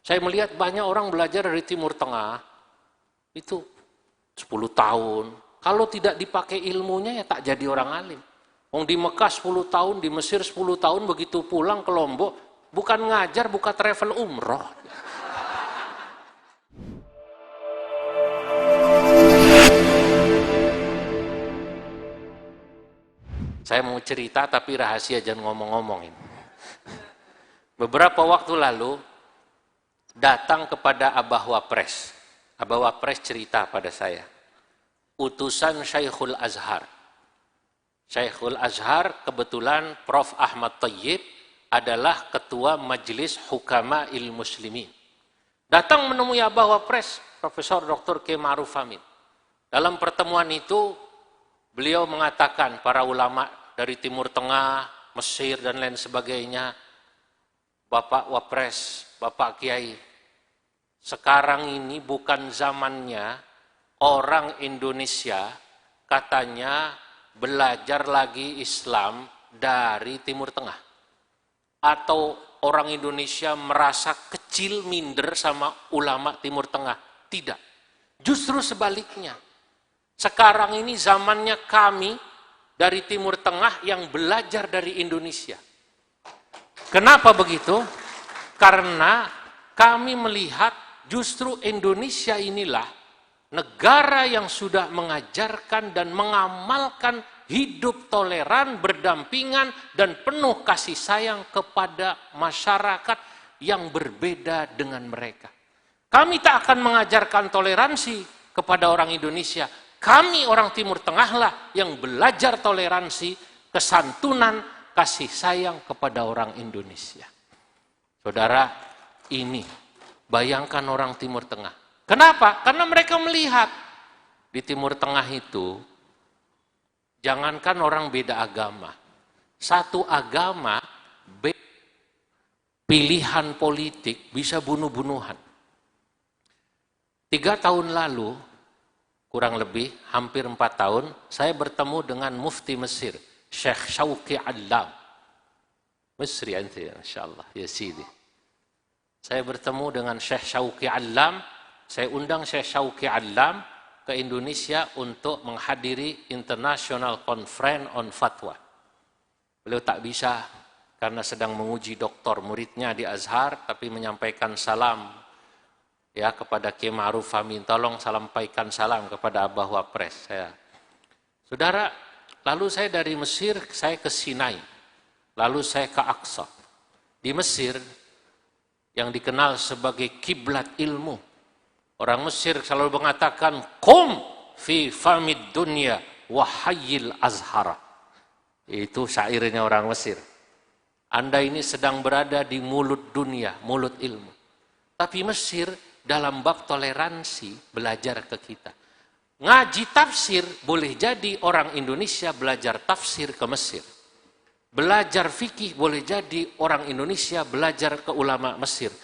Saya melihat banyak orang belajar dari Timur Tengah, itu 10 tahun. Kalau tidak dipakai ilmunya ya tak jadi orang alim. Wong di Mekah 10 tahun, di Mesir 10 tahun, begitu pulang ke Lombok, bukan ngajar, bukan travel umroh. Saya mau cerita tapi rahasia, jangan ngomong-ngomongin. Beberapa waktu lalu, datang kepada Abah Wapres. Abah Wapres cerita pada saya, utusan Syekhul Azhar. Syekhul Azhar kebetulan Prof. Ahmad Thayyib adalah ketua Majelis Hukama'il Muslimin. Datang menemui Abah Wapres, Profesor Dr. K. Ma'ruf Amin. Dalam pertemuan itu, beliau mengatakan para ulama dari Timur Tengah, Mesir dan lain sebagainya, Bapak Wapres, Bapak Kiai, sekarang ini bukan zamannya orang Indonesia katanya belajar lagi Islam dari Timur Tengah. Atau orang Indonesia merasa kecil, minder sama ulama Timur Tengah. Tidak. Justru sebaliknya. Sekarang ini zamannya kami dari Timur Tengah yang belajar dari Indonesia. Kenapa begitu? Karena kami melihat justru Indonesia inilah negara yang sudah mengajarkan dan mengamalkan hidup toleran, berdampingan, dan penuh kasih sayang kepada masyarakat yang berbeda dengan mereka. Kami tak akan mengajarkan toleransi kepada orang Indonesia. Kami orang Timur Tengah lah yang belajar toleransi, kesantunan, kasih sayang kepada orang Indonesia. Saudara, ini bayangkan orang Timur Tengah. Kenapa? Karena mereka melihat di Timur Tengah itu, jangankan orang beda agama, satu agama, pilihan politik bisa bunuh-bunuhan. 3 tahun lalu, kurang lebih, hampir 4 tahun, saya bertemu dengan Mufti Mesir, Syekh Syauqi Allam. Mesri anti, insyaallah, ya Sidi. Saya bertemu dengan Syekh Syauqi Allam, saya undang Syekh Syauqi Allam ke Indonesia untuk menghadiri International Conference on Fatwa. Beliau tak bisa karena sedang menguji doktor muridnya di Azhar, tapi menyampaikan salam ya kepada K. Ma'ruf Amin. Tolong sampaikan salam kepada Abah Wapres. Saudara, lalu saya dari Mesir, saya ke Sinai. Lalu saya ke Aqsa. Di Mesir, yang dikenal sebagai kiblat ilmu. Orang Mesir selalu mengatakan, Qum fi famid dunya wahayyil azhara. Itu syairnya orang Mesir. Anda ini sedang berada di mulut dunia, mulut ilmu. Tapi Mesir dalam bab toleransi belajar ke kita. Ngaji tafsir boleh jadi orang Indonesia belajar tafsir ke Mesir. Belajar fikih boleh jadi orang Indonesia belajar ke ulama Mesir.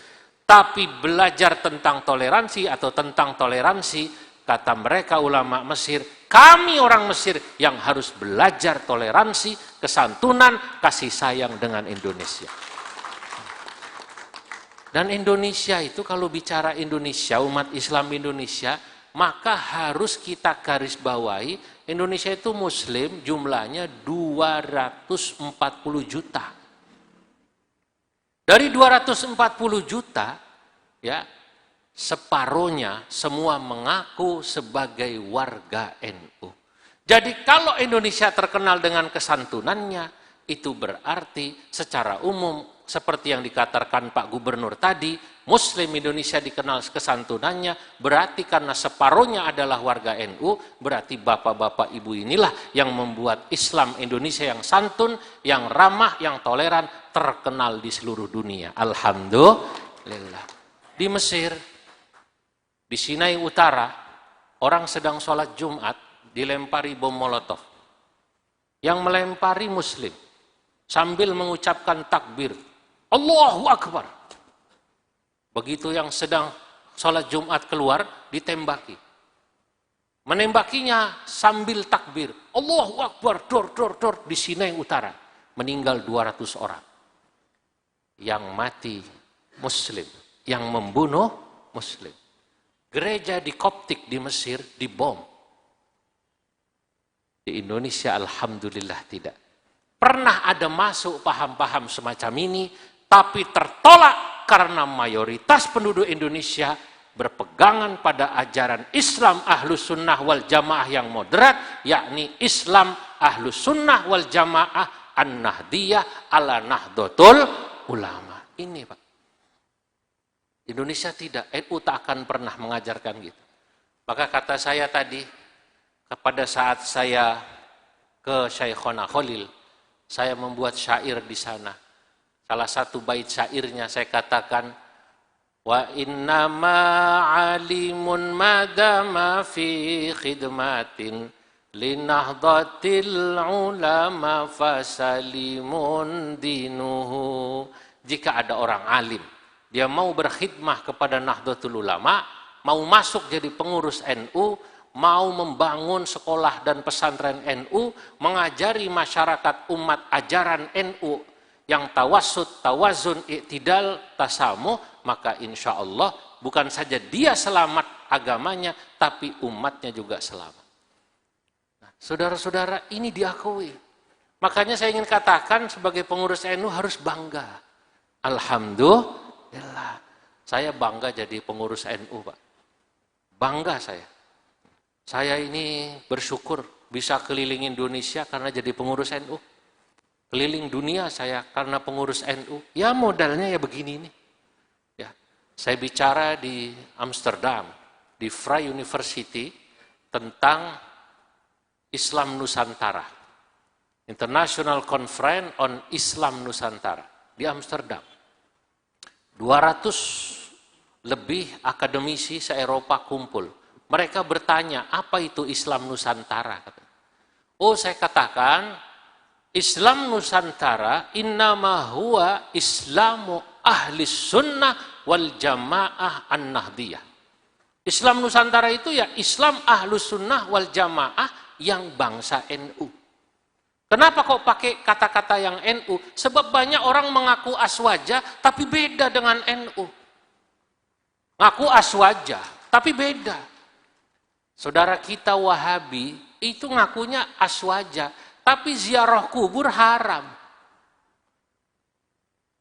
Tapi belajar tentang toleransi atau tentang toleransi, kata mereka ulama Mesir, kami orang Mesir yang harus belajar toleransi, kesantunan, kasih sayang dengan Indonesia. Dan Indonesia itu kalau bicara Indonesia, umat Islam Indonesia, maka harus kita garis bawahi, Indonesia itu Muslim jumlahnya 240 juta. Dari 240 juta, ya, separuhnya semua mengaku sebagai warga NU. Jadi kalau Indonesia terkenal dengan kesantunannya, itu berarti secara umum seperti yang dikatakan Pak Gubernur tadi, Muslim Indonesia dikenal kesantunannya, berarti karena separuhnya adalah warga NU, berarti bapak-bapak ibu inilah yang membuat Islam Indonesia yang santun, yang ramah, yang toleran, terkenal di seluruh dunia. Alhamdulillah. Di Mesir, di Sinai Utara, orang sedang sholat Jumat, dilempari bom molotov. Yang melempari Muslim, sambil mengucapkan takbir, Allahu Akbar. Begitu yang sedang sholat Jumat keluar, ditembaki. Menembakinya sambil takbir, Allahu Akbar, dor, dor, dor, di Sinai Utara. Meninggal 200 orang. Yang mati Muslim. yang membunuh Muslim. Gereja di Koptik di Mesir dibom. Di Indonesia alhamdulillah tidak. Pernah ada masuk paham-paham semacam ini, tapi tertolak karena mayoritas penduduk Indonesia berpegangan pada ajaran Islam Ahlus Sunnah wal Jamaah yang moderat, yakni Islam Ahlus Sunnah wal Jamaah An-Nahdiyah ala Nahdlatul Ulama. Ini Pak. Indonesia tidak, NU tak akan pernah mengajarkan gitu. Maka kata saya tadi, pada saat saya ke Syekhona Khalil, saya membuat syair di sana. Salah satu bait syairnya saya katakan, wa innama alimun madama fi khidmatin linahdhatil ulama fasalimun dinuhu. Jika ada orang alim, dia mau berkhidmah kepada Nahdlatul Ulama, mau masuk jadi pengurus NU, mau membangun sekolah dan pesantren NU, mengajari masyarakat umat ajaran NU yang tawassut, tawazun, iktidal, tasamuh, maka insya Allah bukan saja dia selamat agamanya, tapi umatnya juga selamat. Nah, saudara-saudara, ini diakui. Makanya saya ingin katakan sebagai pengurus NU harus bangga. Alhamdulillah, saya bangga jadi pengurus NU, Pak. Bangga saya. Saya ini bersyukur bisa keliling Indonesia karena jadi pengurus NU. Keliling dunia saya karena pengurus NU. Ya modalnya ya begini nih. Ya, saya bicara di Amsterdam, di Vrije University tentang Islam Nusantara. International Conference on Islam Nusantara di Amsterdam. 200 lebih akademisi se-Eropa kumpul. Mereka bertanya, apa itu Islam Nusantara? Oh, saya katakan, Islam Nusantara innama huwa islamu ahli sunnah wal jamaah an-nahdiyah. Islam Nusantara itu ya Islam ahlus sunnah wal jamaah yang bangsa NU. Kenapa kok pakai kata-kata yang NU? Sebab banyak orang mengaku aswaja tapi beda dengan NU. Ngaku aswaja tapi beda. Saudara kita Wahabi itu ngakunya aswaja, tapi ziarah kubur haram.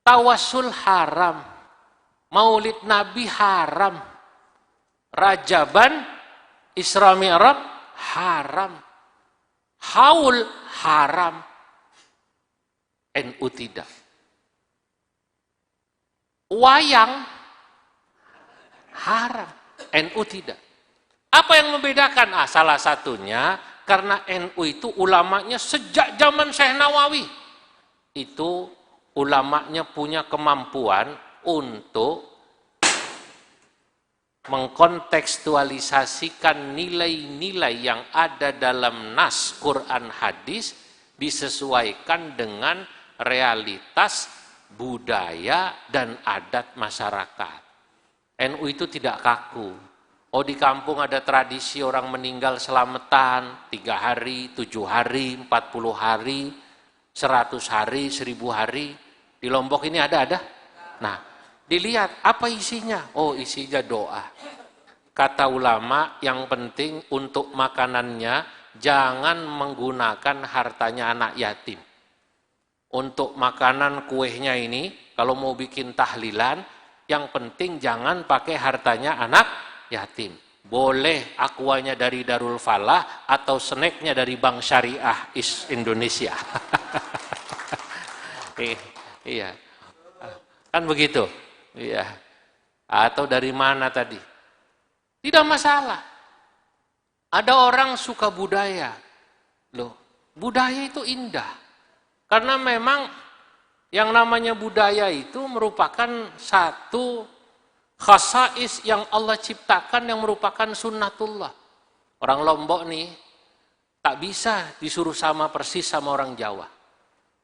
Tawassul haram. Maulid Nabi haram. Rajaban, Isra Mi'raj haram. Haul haram. NU tidak. Wayang haram. NU tidak. Apa yang membedakan? Salah satunya karena NU itu ulamanya sejak zaman Syekh Nawawi. Itu ulamanya punya kemampuan untuk mengkontekstualisasikan nilai-nilai yang ada dalam nas Quran hadis disesuaikan dengan realitas budaya dan adat masyarakat. NU itu tidak kaku. Oh, di kampung ada tradisi orang meninggal selamatan 3 hari, 7 hari, 40 hari, 100 hari, 1000 hari. Di Lombok ini ada? Nah, dilihat apa isinya. Oh, isinya doa. Kata ulama, yang penting untuk makanannya jangan menggunakan hartanya anak yatim. Untuk makanan kuehnya ini, kalau mau bikin tahlilan, yang penting jangan pakai hartanya anak yatim. Boleh akuanya dari Darul Falah atau snacknya dari Bank Syariah Indonesia. Iya, kan begitu. Iya. Atau dari mana tadi? Tidak masalah. Ada orang suka budaya. Loh, budaya itu indah. Karena memang yang namanya budaya itu merupakan satu khasais yang Allah ciptakan yang merupakan sunnatullah. Orang Lombok nih tak bisa disuruh sama persis sama orang Jawa.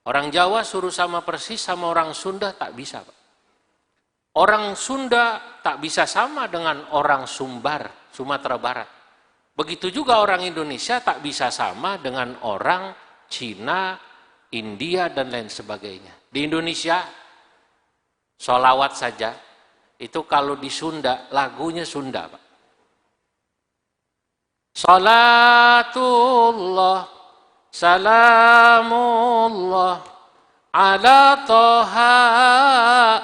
Orang Jawa suruh sama persis sama orang Sunda tak bisa, Pak. Orang Sunda tak bisa sama dengan orang Sumbar, Sumatera Barat. Begitu juga orang Indonesia tak bisa sama dengan orang Cina, India, dan lain sebagainya. Di Indonesia, sholawat saja, Itu kalau di Sunda, lagunya Sunda, Pak. Salatullah, salamullah, ala toha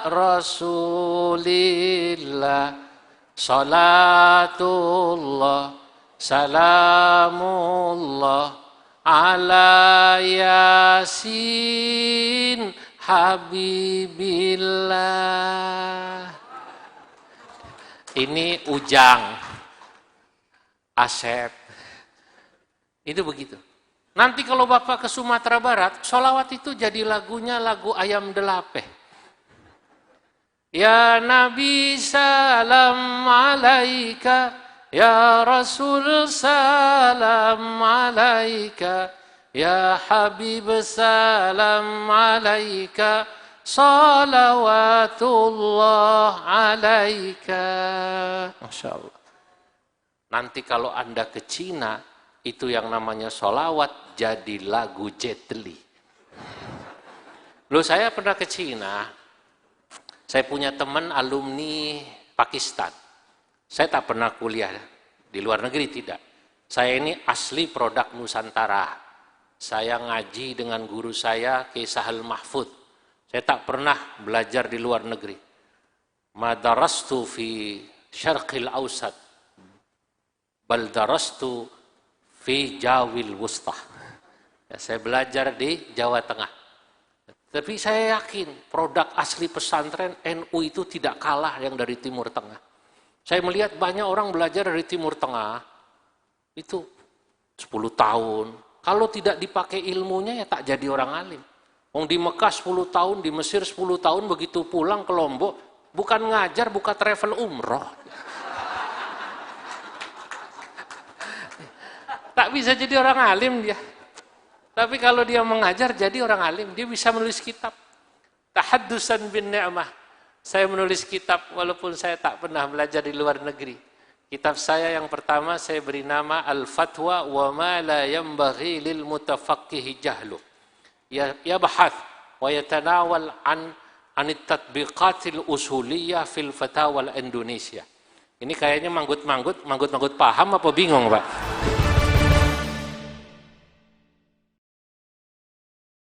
rasulillah. Salatullah, salamullah, ala yasin habibillah. Ini Ujang, Asep, itu begitu. Nanti kalau Bapak ke Sumatera Barat, sholawat itu jadi lagunya lagu Ayam Delapeh. Ya Nabi salam alaika, ya Rasul salam alaika, ya Habib salam alaika, salawatullah alaika. Masya Allah. Nanti kalau Anda ke Cina, itu yang namanya sholawat jadi lagu Jet Li. Loh, saya pernah ke Cina, saya punya teman alumni Pakistan. Saya tak pernah kuliah di luar negeri, tidak. Saya ini asli produk Nusantara. Saya ngaji dengan guru saya, Kiai Sahal Mahfud. Saya tak pernah belajar di luar negeri. Madarastu fi syarqil ausat, bal darastu fi jawil wustah. Ya, saya belajar di Jawa Tengah. Tapi saya yakin produk asli pesantren NU itu tidak kalah yang dari Timur Tengah. Saya melihat banyak orang belajar dari Timur Tengah, itu 10 tahun. Kalau tidak dipakai ilmunya ya tak jadi orang alim. Wong di Mekah 10 tahun, di Mesir 10 tahun, begitu pulang ke Lombok, bukan ngajar, bukan travel umroh. Tak bisa jadi orang alim dia. Tapi kalau dia mengajar jadi orang alim, dia bisa menulis kitab. Tahaddusan bin ni'mah. Saya menulis kitab walaupun saya tak pernah belajar di luar negeri. Kitab saya yang pertama saya beri nama Al-Fatwa wa ma la yanbaghi lil mutafaqqihi jahlu. Ya bahath wa yatanawal an at-tatbiqatil usuliyah fil fatawa Indonesia. Ini kayaknya manggut-manggut paham apa bingung, Pak?